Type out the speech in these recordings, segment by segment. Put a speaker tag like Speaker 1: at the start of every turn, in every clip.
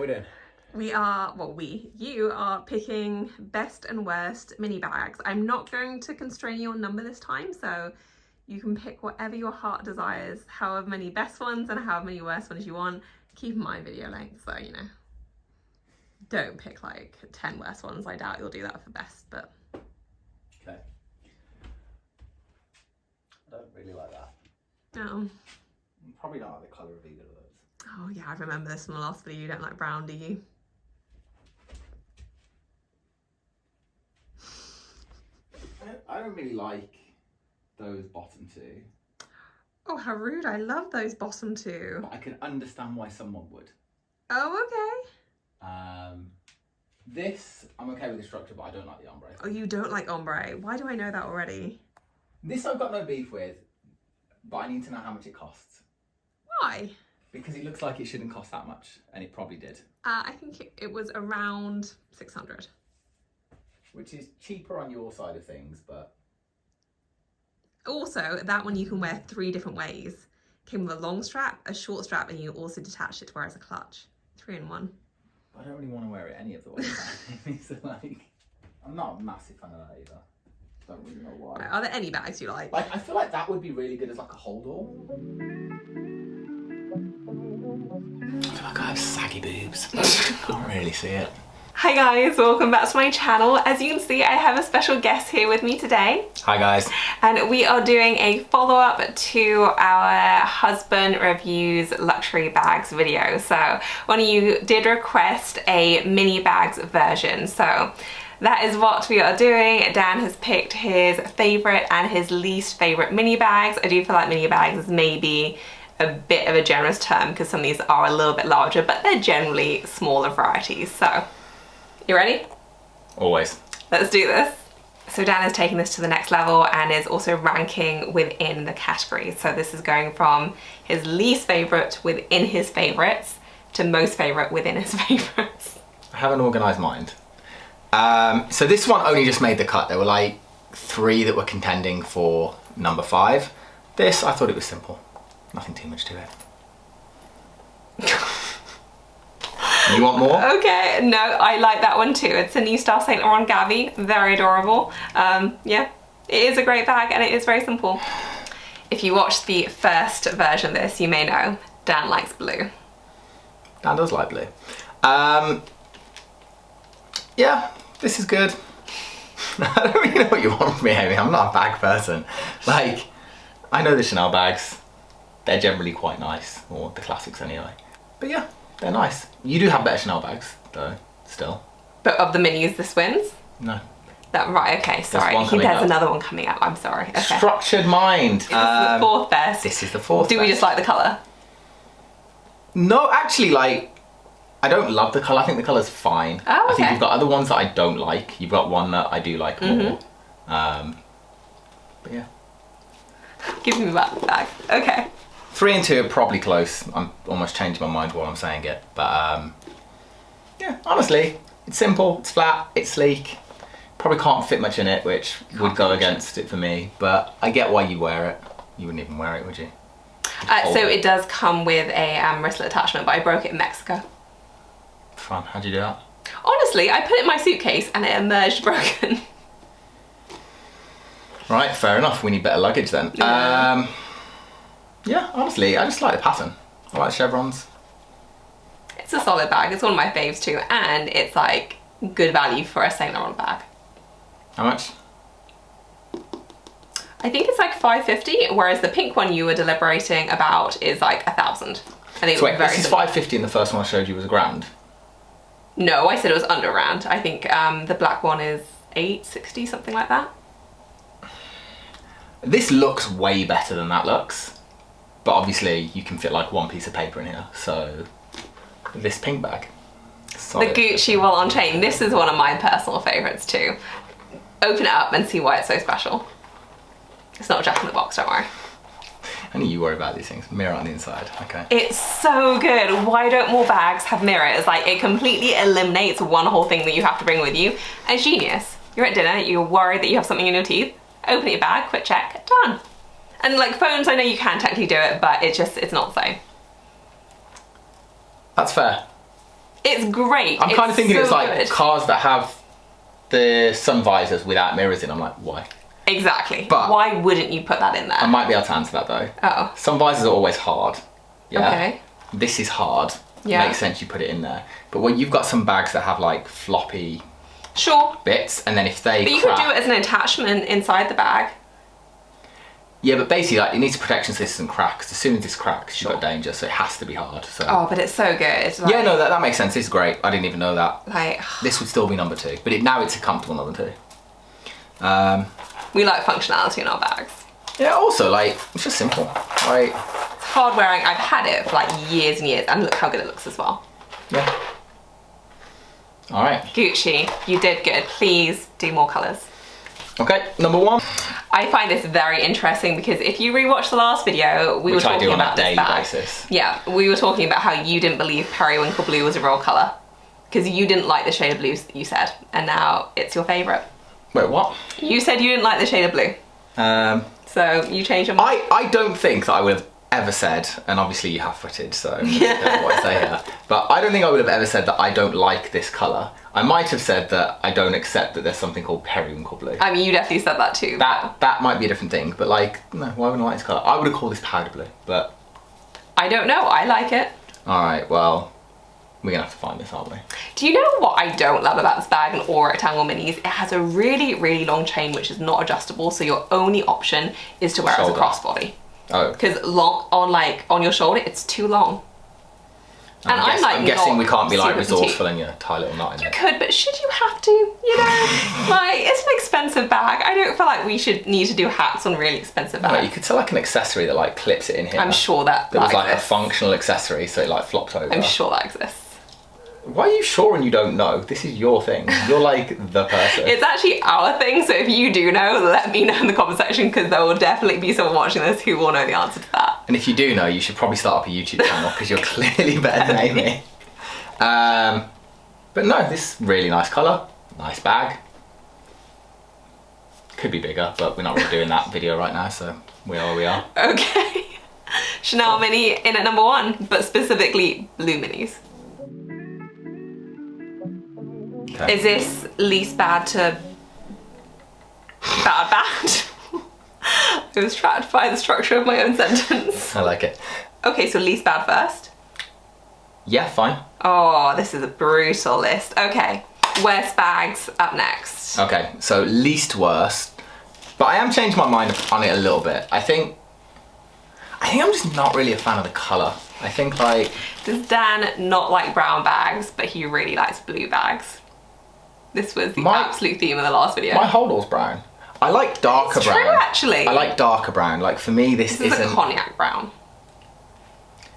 Speaker 1: doing?
Speaker 2: You are picking best and worst mini bags. I'm not going to constrain your number this time, so you can pick whatever your heart desires, however many best ones and however many worst ones you want. Keep in mind video length, so you know, don't pick like 10 worst ones. I doubt you'll do that for best, but.
Speaker 1: Okay. I don't really like that.
Speaker 2: No.
Speaker 1: Probably not like the colour of either of those.
Speaker 2: Oh yeah, I remember this from the last video. You don't like brown, do you?
Speaker 1: I don't really like those bottom two.
Speaker 2: Oh, how rude. I love those bottom two.
Speaker 1: But I can understand why someone would.
Speaker 2: Oh, okay.
Speaker 1: This, I'm okay with the structure, but I don't like the ombre.
Speaker 2: Oh, you don't like ombre. Why do I know that already?
Speaker 1: This I've got no beef with, but I need to know how much it costs.
Speaker 2: Why?
Speaker 1: Because it looks like it shouldn't cost that much, and it probably did.
Speaker 2: I think it was around 600.
Speaker 1: Which is cheaper on your side of things, but...
Speaker 2: Also, that one you can wear 3 different ways. Came with a long strap, a short strap, and you also detached it to wear as a clutch. 3 in 1.
Speaker 1: I don't really want to wear it any of the ways. So like, I'm not a massive fan of that either. Don't really know why.
Speaker 2: Are there any bags you like?
Speaker 1: Like, I feel like that would be really good as like a hold-all. I feel like I have saggy boobs. Can't really see it.
Speaker 2: Hi guys, welcome back to my channel. As you can see, I have a special guest here with me today.
Speaker 1: Hi guys.
Speaker 2: And we are doing a follow-up to our husband reviews luxury bags video. So one of you did request a mini bags version. So that is what we are doing. Dan has picked his favorite and his least favorite mini bags. I do feel like mini bags is maybe a bit of a generous term because some of these are a little bit larger, but they're generally smaller varieties. So you ready?
Speaker 1: Always.
Speaker 2: Let's do this. So Dan is taking this to the next level and is also ranking within the category. So this is going from his least favorite within his favorites to most favorite within his favorites.
Speaker 1: I have an organised mind. So this one only just made the cut. There were like 3 that were contending for number 5. This, I thought it was simple. Nothing too much to it. You want more?
Speaker 2: Okay, no, I like that one too. It's a New Star Saint Laurent Gavi, very adorable. Yeah, it is a great bag and it is very simple. If you watched the first version of this, you may know Dan likes blue.
Speaker 1: Dan does like blue. Yeah, this is good. I don't really know what you want from me, Amy. I'm not a bag person. Like, I know the Chanel bags. They're generally quite nice, or the classics anyway. But yeah, they're nice. You do have better Chanel bags, though, still.
Speaker 2: But of the minis, this wins?
Speaker 1: No.
Speaker 2: That, right, okay, sorry. There's another one coming up, I'm sorry. Okay.
Speaker 1: Structured mind.
Speaker 2: This is the 4th best.
Speaker 1: This is the 4th
Speaker 2: Do we just like the colour?
Speaker 1: No, actually, like, I don't love the colour. I think the colour's fine.
Speaker 2: Oh, okay.
Speaker 1: I think you've got other ones that I don't like. You've got one that I do like more. But yeah.
Speaker 2: Give me that bag. Okay.
Speaker 1: 3 and 2 are probably close. I'm almost changing my mind while I'm saying it. But yeah, honestly, it's simple, it's flat, it's sleek. Probably can't fit much in it, which would go against it for me. But I get why you wear it. You wouldn't even wear it, would you?
Speaker 2: So it does come with a wristlet attachment, but I broke it in Mexico.
Speaker 1: Fun. How'd you do that?
Speaker 2: Honestly, I put it in my suitcase and it emerged broken.
Speaker 1: Right, fair enough. We need better luggage then.
Speaker 2: Yeah.
Speaker 1: Yeah, honestly, I just like the pattern. I like the chevrons.
Speaker 2: It's a solid bag. It's one of my faves too, and it's like good value for a Saint Laurent bag.
Speaker 1: How much?
Speaker 2: I think it's like $550, whereas the pink one you were deliberating about is like $1,000. I think
Speaker 1: So wait,
Speaker 2: very
Speaker 1: this is
Speaker 2: similar.
Speaker 1: $550 and the first one I showed you was £1,000?
Speaker 2: No, I said it was under £1,000. I think the black one is $860, something like that.
Speaker 1: This looks way better than that looks. But obviously you can fit like 1 piece of paper in here, so this pink bag. Solid.
Speaker 2: The Gucci While on Chain. This is one of my personal favourites too. Open it up and see why it's so special. It's not Jack in the Box, don't worry.
Speaker 1: I knew you worry about these things. Mirror on the inside, okay.
Speaker 2: It's so good. Why don't more bags have mirrors? Like, it completely eliminates one whole thing that you have to bring with you. And it's genius. You're at dinner, you're worried that you have something in your teeth. Open your bag, quick check, done. And like phones, I know you can technically do it, but it's not the same.
Speaker 1: That's fair.
Speaker 2: It's great.
Speaker 1: I'm kind of thinking
Speaker 2: so
Speaker 1: it's like
Speaker 2: good.
Speaker 1: cars that have the sun visors without mirrors in. I'm like, why?
Speaker 2: Exactly.
Speaker 1: But
Speaker 2: why wouldn't you put that in there?
Speaker 1: I might be able to answer that though.
Speaker 2: Oh.
Speaker 1: Sun visors are always hard. Yeah.
Speaker 2: Okay.
Speaker 1: This is hard.
Speaker 2: Yeah.
Speaker 1: Makes sense you put it in there. But when you've got some bags that have like floppy
Speaker 2: Sure.
Speaker 1: bits, and then if they
Speaker 2: But you
Speaker 1: crack,
Speaker 2: could do it as an attachment inside the bag.
Speaker 1: yeah, but basically like it needs a protection so this doesn't crack. 'Cause as soon as this cracks, you've got danger. So it has to be hard. So.
Speaker 2: Oh, but it's so good. Like,
Speaker 1: Yeah, no, that makes sense. This is great. I didn't even know that.
Speaker 2: Like,
Speaker 1: This would still be number 2, but now it's a comfortable number 2.
Speaker 2: we like functionality in our bags.
Speaker 1: Yeah, also like it's just simple. Like,
Speaker 2: It's hard wearing. I've had it for like years and years, and look how good it looks as well.
Speaker 1: yeah. All right.
Speaker 2: Gucci, you did good. Please do more colours.
Speaker 1: Okay, number 1.
Speaker 2: I find this very interesting because if you rewatch the last video, we
Speaker 1: Which
Speaker 2: were
Speaker 1: I
Speaker 2: talking
Speaker 1: do on a
Speaker 2: about this
Speaker 1: daily
Speaker 2: bag.
Speaker 1: basis.
Speaker 2: Yeah, we were talking about how you didn't believe periwinkle blue was a real colour because you didn't like the shade of blue you said, and now it's your favourite.
Speaker 1: Wait, what?
Speaker 2: You said you didn't like the shade of blue, so you changed your mind.
Speaker 1: I don't think that I would have ever said, and obviously you have footage, so I don't know what I say here, but I don't think I would have ever said that I don't like this colour. I might have said that I don't accept that there's something called periwinkle blue.
Speaker 2: I mean, you definitely said that too.
Speaker 1: That might be a different thing, but like, no, why wouldn't I like this colour? I would have called this powder blue, but...
Speaker 2: I don't know, I like it.
Speaker 1: Alright, well, we're gonna have to find this, aren't we?
Speaker 2: Do you know what I don't love about this bag and all rectangle minis? It has a really, really long chain which is not adjustable, so your only option is to wear it as a
Speaker 1: Shoulder.
Speaker 2: crossbody.
Speaker 1: Oh.
Speaker 2: Because on your shoulder, it's too long. And
Speaker 1: I'm guessing
Speaker 2: not
Speaker 1: we can't be like
Speaker 2: super
Speaker 1: resourceful
Speaker 2: petite.
Speaker 1: and tie a little knot in
Speaker 2: You
Speaker 1: it.
Speaker 2: could, but should you have to? You know, like it's an expensive bag. I don't feel like we should need to do hacks on really expensive
Speaker 1: Right,
Speaker 2: bags.
Speaker 1: you could sell like an accessory that like clips it in here.
Speaker 2: I'm sure that
Speaker 1: was like a
Speaker 2: exists.
Speaker 1: functional accessory, so it like flopped over.
Speaker 2: I'm sure that exists.
Speaker 1: Why are you sure and you don't know? This is your thing. You're like the person.
Speaker 2: It's actually our thing, so if you do know, let me know in the comment section because there will definitely be someone watching this who will know the answer to that.
Speaker 1: And if you do know, you should probably start up a YouTube channel because you're clearly better than Amy. But no, this really nice colour, nice bag. Could be bigger, but we're not really doing that video right now, so we are where we are.
Speaker 2: Okay. Chanel Mini in at number 1, but specifically blue minis.
Speaker 1: Okay.
Speaker 2: Is this least bad to bad? I was trapped by the structure of my own sentence.
Speaker 1: I like it.
Speaker 2: Okay, so least bad first.
Speaker 1: Yeah, fine.
Speaker 2: Oh, this is a brutal list. Okay, worst bags up next.
Speaker 1: Okay, so least worst. But I am changing my mind on it a little bit. I think I'm just not really a fan of the colour. I think like...
Speaker 2: Does Dan not like brown bags, but he really likes blue bags? This was the absolute theme of the last video.
Speaker 1: My holdall's brown. I like darker
Speaker 2: It's
Speaker 1: brown.
Speaker 2: true, actually.
Speaker 1: I like darker brown. Like for me, this
Speaker 2: This is
Speaker 1: isn't...
Speaker 2: a cognac brown.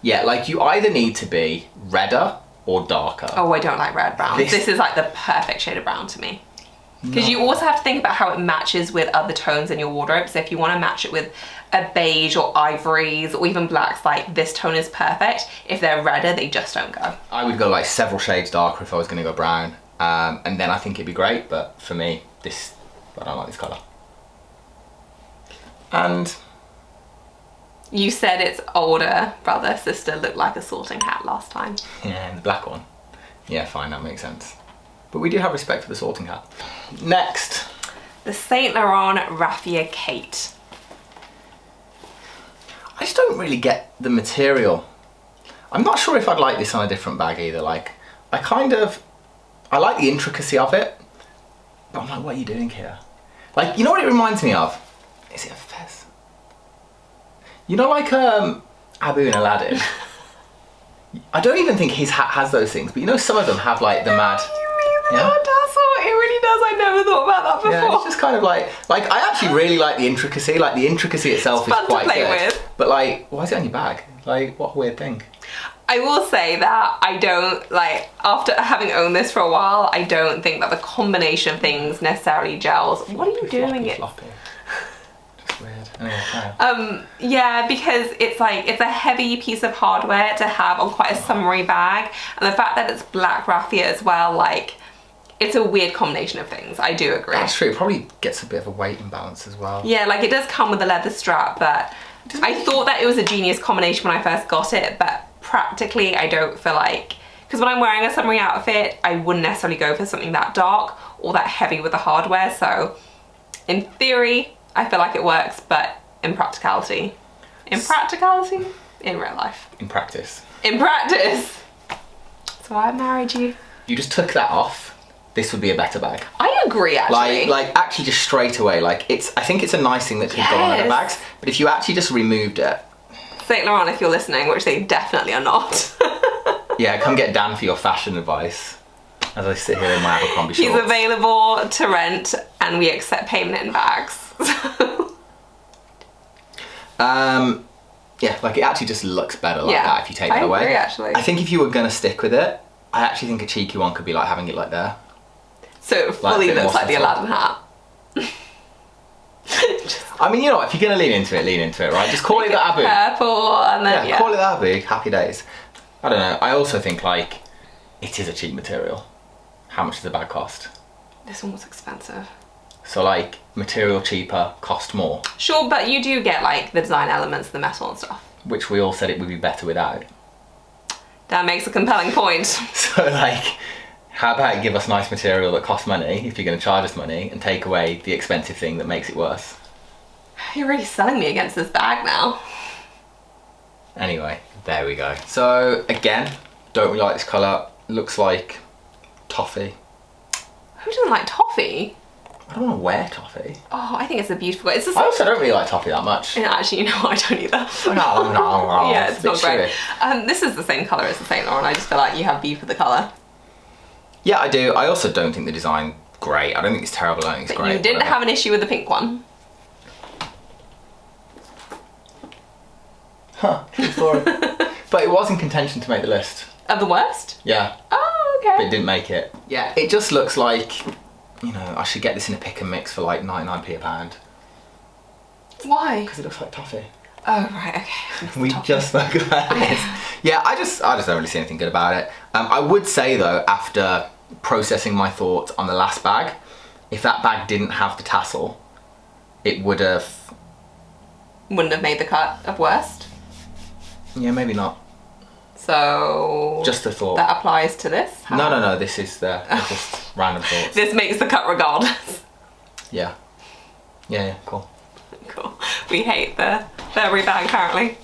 Speaker 1: Yeah, like you either need to be redder or darker.
Speaker 2: Oh, I don't like red brown. This is like the perfect shade of brown to me. Because you also have to think about how it matches with other tones in your wardrobe. So if you want to match it with a beige or ivories or even blacks, like this tone is perfect. If they're redder, they just don't go.
Speaker 1: I would go like several shades darker if I was going to go brown. And then I think it'd be great. But for me, I don't like this colour. And...
Speaker 2: You said its older brother, sister looked like a sorting hat last time.
Speaker 1: Yeah, and the black one. Yeah, fine, that makes sense. But we do have respect for the sorting hat. Next.
Speaker 2: The Saint Laurent Raffia Kate.
Speaker 1: I just don't really get the material. I'm not sure if I'd like this on a different bag either. Like, I like the intricacy of it, but I'm like, what are you doing here? Like, you know what it reminds me of? Is it a fez? You know, like Abu in Aladdin? I don't even think his hat has those things, but you know some of them have like the mad...
Speaker 2: Yeah? Tassel. It really does. I never thought about that before.
Speaker 1: Yeah, it's just kind of like I actually really like the intricacy. Like the intricacy itself is
Speaker 2: fun to
Speaker 1: quite
Speaker 2: play
Speaker 1: good.
Speaker 2: with.
Speaker 1: But like, why is it on your bag? Like, what a weird thing.
Speaker 2: I will say that I don't, like, after having owned this for a while, I don't think that the combination of things necessarily gels. What are you doing?
Speaker 1: Floppy. Just weird. Anyway,
Speaker 2: Yeah, because it's like, it's a heavy piece of hardware to have on quite a summery bag. And the fact that it's black raffia as well, like, it's a weird combination of things. I do agree.
Speaker 1: that's true. It probably gets a bit of a weight imbalance as well.
Speaker 2: Yeah, like it does come with a leather strap, but I thought that it was a genius combination when I first got it, but practically I don't feel like, Because when I'm wearing a summery outfit, I wouldn't necessarily go for something that dark or that heavy with the hardware. So in theory, I feel like it works, but in practicality, in real life.
Speaker 1: In practice.
Speaker 2: In practice. So I married you.
Speaker 1: You just took that off. This would be a better bag.
Speaker 2: I agree, actually.
Speaker 1: Like actually just straight away, like I think it's a nice thing that could go on other bags, but if you actually just removed it.
Speaker 2: Saint Laurent, if you're listening, which they definitely are not.
Speaker 1: Yeah, come get Dan for your fashion advice as I sit here in my Abercrombie shorts.
Speaker 2: He's available to rent and we accept payment in bags.
Speaker 1: Yeah, like it actually just looks better like that if you take that away.
Speaker 2: I agree, actually.
Speaker 1: I think if you were going to stick with it, I actually think a cheeky one could be like having it like there.
Speaker 2: So it fully looks like the Aladdin hat.
Speaker 1: I mean, you know what, if you're going to lean into it, right? Just call it the Abu.
Speaker 2: Purple and then,
Speaker 1: yeah, call it the Abu. Happy days. I don't know. I also think, like, it is a cheap material. How much does the bag cost?
Speaker 2: This one was expensive.
Speaker 1: So, like, material cheaper, cost more.
Speaker 2: Sure, but you do get, like, the design elements, the metal and stuff.
Speaker 1: Which we all said it would be better without.
Speaker 2: That makes a compelling point.
Speaker 1: So, like, how about give us nice material that costs money, if you're going to charge us money, and take away the expensive thing that makes it worse?
Speaker 2: You're really selling me against this bag now.
Speaker 1: Anyway, there we go. So, again, don't really like this colour. Looks like toffee.
Speaker 2: Who doesn't like toffee?
Speaker 1: I don't want to wear toffee.
Speaker 2: Oh, I think it's a beautiful... It's
Speaker 1: I also don't really like toffee that much.
Speaker 2: Yeah, actually, you know, I don't either.
Speaker 1: No.
Speaker 2: Yeah, it's not great.
Speaker 1: Chewy.
Speaker 2: This is the same colour as the Saint Laurent. I just feel like you have beef with the colour.
Speaker 1: Yeah, I do. I also don't think the design great. I don't think it's terrible. I don't think it's great.
Speaker 2: You didn't have an issue with the pink one.
Speaker 1: Huh. But it was in contention to make the list.
Speaker 2: Of the worst?
Speaker 1: Yeah.
Speaker 2: Oh, okay.
Speaker 1: But it didn't make it. Yeah. It just looks like, you know, I should get this in a pick and mix for like 99p a pound.
Speaker 2: Why?
Speaker 1: Because it looks like toffee.
Speaker 2: Oh, right, okay.
Speaker 1: We just spoke about this. Yeah, I just don't really see anything good about it. I would say though, after processing my thoughts on the last bag, if that bag didn't have the tassel, it would have...
Speaker 2: Wouldn't have made the cut of worst?
Speaker 1: Yeah, maybe not.
Speaker 2: So...
Speaker 1: Just a thought.
Speaker 2: That applies to this?
Speaker 1: How? No, this is just random thoughts.
Speaker 2: This makes the cut regardless.
Speaker 1: Yeah. Yeah, cool.
Speaker 2: Cool. We hate the Burberry bag apparently.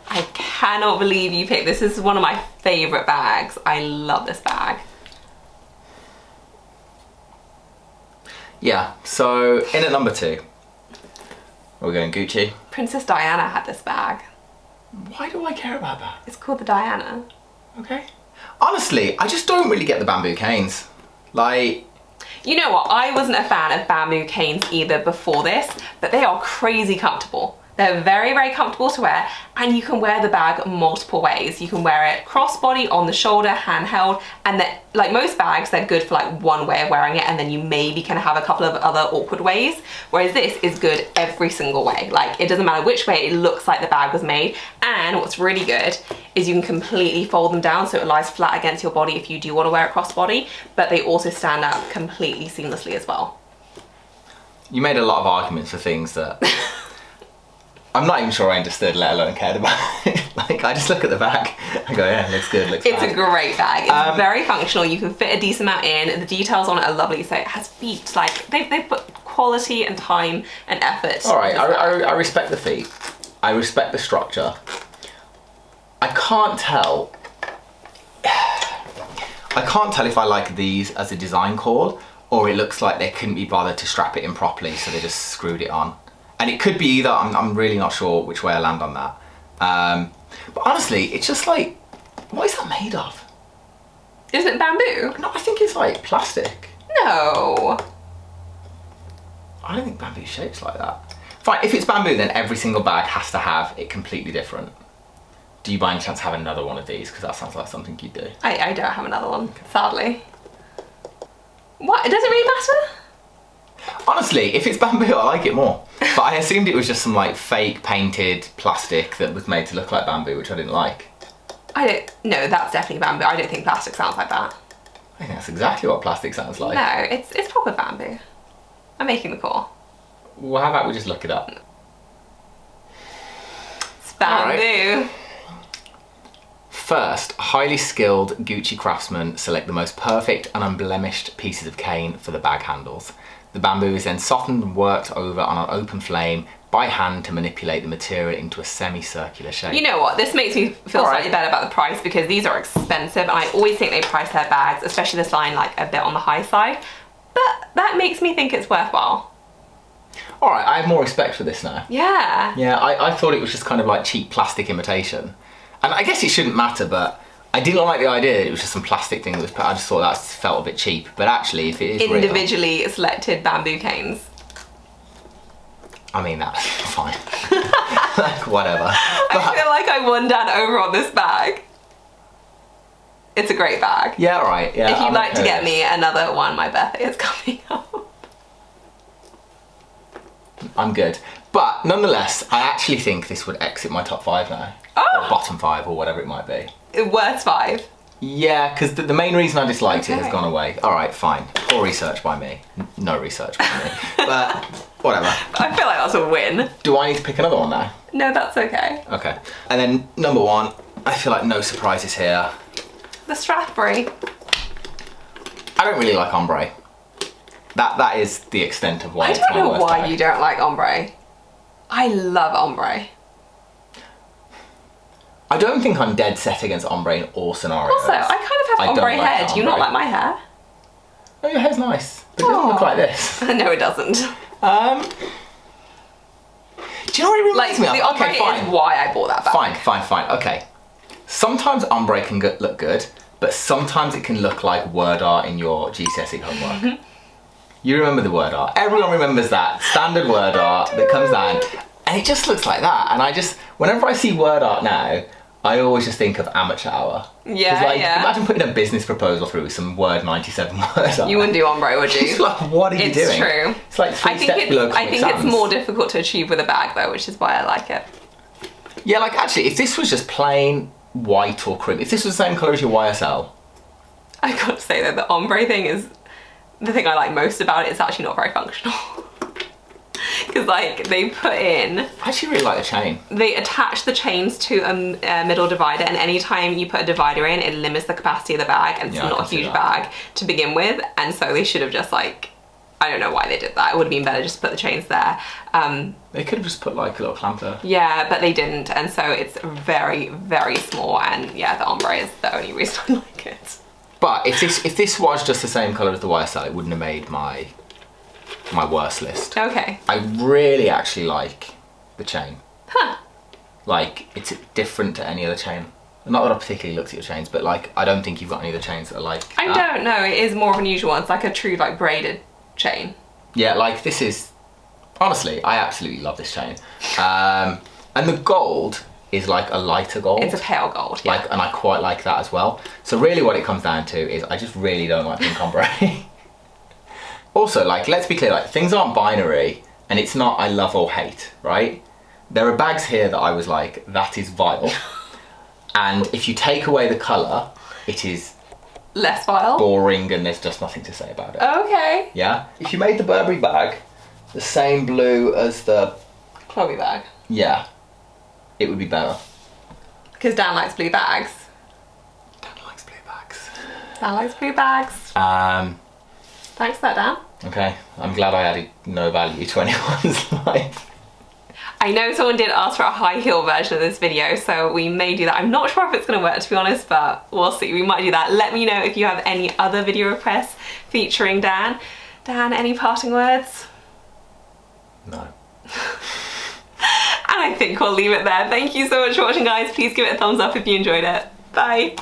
Speaker 2: I cannot believe you picked this. This is one of my favourite bags. I love this bag.
Speaker 1: Yeah, so in at number 2, we're going Gucci.
Speaker 2: Princess Diana had this bag.
Speaker 1: Why do I care about that?
Speaker 2: It's called the Diana.
Speaker 1: Okay. Honestly, I just don't really get the bamboo canes. Like...
Speaker 2: You know what, I wasn't a fan of bamboo canes either before this, but they are crazy comfortable. They're very, very comfortable to wear, and you can wear the bag multiple ways. You can wear it crossbody, on the shoulder, handheld, and like most bags, they're good for like one way of wearing it, and then you maybe can have a couple of other awkward ways, whereas this is good every single way. Like, it doesn't matter which way, it looks like the bag was made, and what's really good is you can completely fold them down so it lies flat against your body if you do want to wear it crossbody, but they also stand up completely seamlessly as well.
Speaker 1: You made a lot of arguments for things that... I'm not even sure I understood, let alone cared about it. Like, I just look at the bag, I go, yeah, looks good, looks
Speaker 2: It's
Speaker 1: bad.
Speaker 2: a great bag. It's very functional. You can fit a decent amount in. The details on it are lovely. So it has feet. Like, they put quality and time and effort.
Speaker 1: All right, I respect the feet. I respect the structure. I can't tell if I like these as a design call, or it looks like they couldn't be bothered to strap it in properly, so they just screwed it on. And it could be either, I'm really not sure which way I land on that. But honestly, it's just like, what is that made of?
Speaker 2: Is it bamboo?
Speaker 1: No, I think it's like plastic.
Speaker 2: No.
Speaker 1: I don't think bamboo shapes like that. Fine, if it's bamboo, then every single bag has to have it completely different. Do you by any chance have another one of these? Because that sounds like something you'd do.
Speaker 2: I don't have another one, sadly. What? It doesn't really matter?
Speaker 1: Honestly, if it's bamboo, I like it more. But I assumed it was just some like fake painted plastic that was made to look like bamboo, which I didn't like.
Speaker 2: No, that's definitely bamboo. I don't think plastic sounds like that.
Speaker 1: I think that's exactly what plastic sounds like.
Speaker 2: No, it's proper bamboo. I'm making the call.
Speaker 1: Well, how about we just look it up?
Speaker 2: It's bamboo.
Speaker 1: First, highly skilled Gucci craftsmen select the most perfect and unblemished pieces of cane for the bag handles. The bamboo is then softened and worked over on an open flame by hand to manipulate the material into a semicircular shape.
Speaker 2: You know what, this makes me feel slightly better about the price because these are expensive and I always think they price their bags, especially this line, like a bit on the high side. But that makes me think it's worthwhile.
Speaker 1: All right, I have more respect for this now.
Speaker 2: Yeah.
Speaker 1: Yeah, I thought it was just kind of like cheap plastic imitation. And I guess it shouldn't matter, but I didn't like the idea that it was just some plastic thing that was put. I just thought that felt a bit cheap. But actually, if it is
Speaker 2: individually selected bamboo canes.
Speaker 1: I mean, that's fine. Like, whatever.
Speaker 2: I feel like I won Dan over on this bag. It's a great bag.
Speaker 1: Yeah, all right. Yeah.
Speaker 2: If you'd like to get me another one, my birthday is coming up.
Speaker 1: I'm good. But nonetheless, I actually think this would exit my top 5 now.
Speaker 2: Oh!
Speaker 1: Or bottom 5 or whatever it might be.
Speaker 2: Worst 5.
Speaker 1: Yeah, because the main reason I disliked it has gone away. All right, fine. Poor research by me. No research by me. But whatever.
Speaker 2: I feel like that's a win.
Speaker 1: Do I need to pick another one now?
Speaker 2: No, that's okay.
Speaker 1: Okay. And then number 1, I feel like no surprises here.
Speaker 2: The Strathbury.
Speaker 1: I don't really like ombre. That is the extent of why
Speaker 2: I
Speaker 1: it's
Speaker 2: don't
Speaker 1: my
Speaker 2: know
Speaker 1: worst
Speaker 2: why
Speaker 1: bag.
Speaker 2: you don't like ombre. I love ombre.
Speaker 1: I don't think I'm dead set against ombre in all scenarios.
Speaker 2: Also, I kind of have ombre
Speaker 1: like
Speaker 2: hair. Do you not like my hair?
Speaker 1: Oh, your hair's nice. But it doesn't look like this.
Speaker 2: No, it doesn't.
Speaker 1: Do you know what it reminds me of?
Speaker 2: The ombre
Speaker 1: Okay, fine.
Speaker 2: is why I bought that bag.
Speaker 1: Fine. Okay. Sometimes ombre can look good, but sometimes it can look like word art in your GCSE homework. You remember the word art. Everyone remembers that standard word art that comes down, and it just looks like that. And whenever I see word art now, I always just think of amateur hour.
Speaker 2: Yeah,
Speaker 1: like,
Speaker 2: yeah.
Speaker 1: Imagine putting a business proposal through with some Word 97 word art.
Speaker 2: You wouldn't do ombre, would you?
Speaker 1: It's like, what are you doing?
Speaker 2: It's true.
Speaker 1: It's like three steps below Comic
Speaker 2: I think
Speaker 1: Sans.
Speaker 2: it's more difficult to achieve with a bag though, which is why I like it.
Speaker 1: Yeah, like actually, if this was just plain white or cream, if this was the same colour as your YSL.
Speaker 2: I got to say that the ombre thing is the thing I like most about it. It's actually not very functional. Because like they put in,
Speaker 1: I actually really like the chain.
Speaker 2: they attach the chains to a middle divider, and anytime you put a divider in, it limits the capacity of the bag, and it's
Speaker 1: Yeah, I
Speaker 2: not a
Speaker 1: can see
Speaker 2: huge
Speaker 1: that.
Speaker 2: bag to begin with, and so they should have just like, I don't know why they did that. It would have been better just to put the chains there.
Speaker 1: They could have just put like a little clamp there.
Speaker 2: Yeah, but they didn't, and so it's very, very small, and yeah, the ombre is the only reason I like it.
Speaker 1: But if this was just the same colour as the YSL, it wouldn't have made my worst list.
Speaker 2: Okay.
Speaker 1: I really actually like the chain.
Speaker 2: Huh.
Speaker 1: Like, it's different to any other chain. Not that I particularly looked at your chains, but like, I don't think you've got any other chains that are like
Speaker 2: I don't know, it is more of an unusual one. It's like a true like braided chain.
Speaker 1: Yeah, like this is, honestly, I absolutely love this chain. And the gold is like a lighter gold.
Speaker 2: It's a pale gold, yeah.
Speaker 1: Like, and I quite like that as well. So really what it comes down to is I just really don't like pink ombre. Also, like, let's be clear, like, things aren't binary, and it's not I love or hate, right? There are bags here that I was like, that is vile. And if you take away the colour, it is
Speaker 2: Less vile?
Speaker 1: boring and there's just nothing to say about it.
Speaker 2: Okay.
Speaker 1: Yeah? If you made the Burberry bag the same blue as the...
Speaker 2: Chloe bag.
Speaker 1: Yeah. It would be better.
Speaker 2: Because Dan likes blue bags.
Speaker 1: Dan likes blue bags.
Speaker 2: Dan likes blue bags. Thanks for that, Dan.
Speaker 1: Okay. I'm glad I added no value to anyone's life.
Speaker 2: I know someone did ask for a high heel version of this video, so we may do that. I'm not sure if it's going to work, to be honest, but we'll see. We might do that. Let me know if you have any other video requests featuring Dan. Dan, any parting words?
Speaker 1: No.
Speaker 2: And I think we'll leave it there. Thank you so much for watching, guys. Please give it a thumbs up if you enjoyed it. Bye.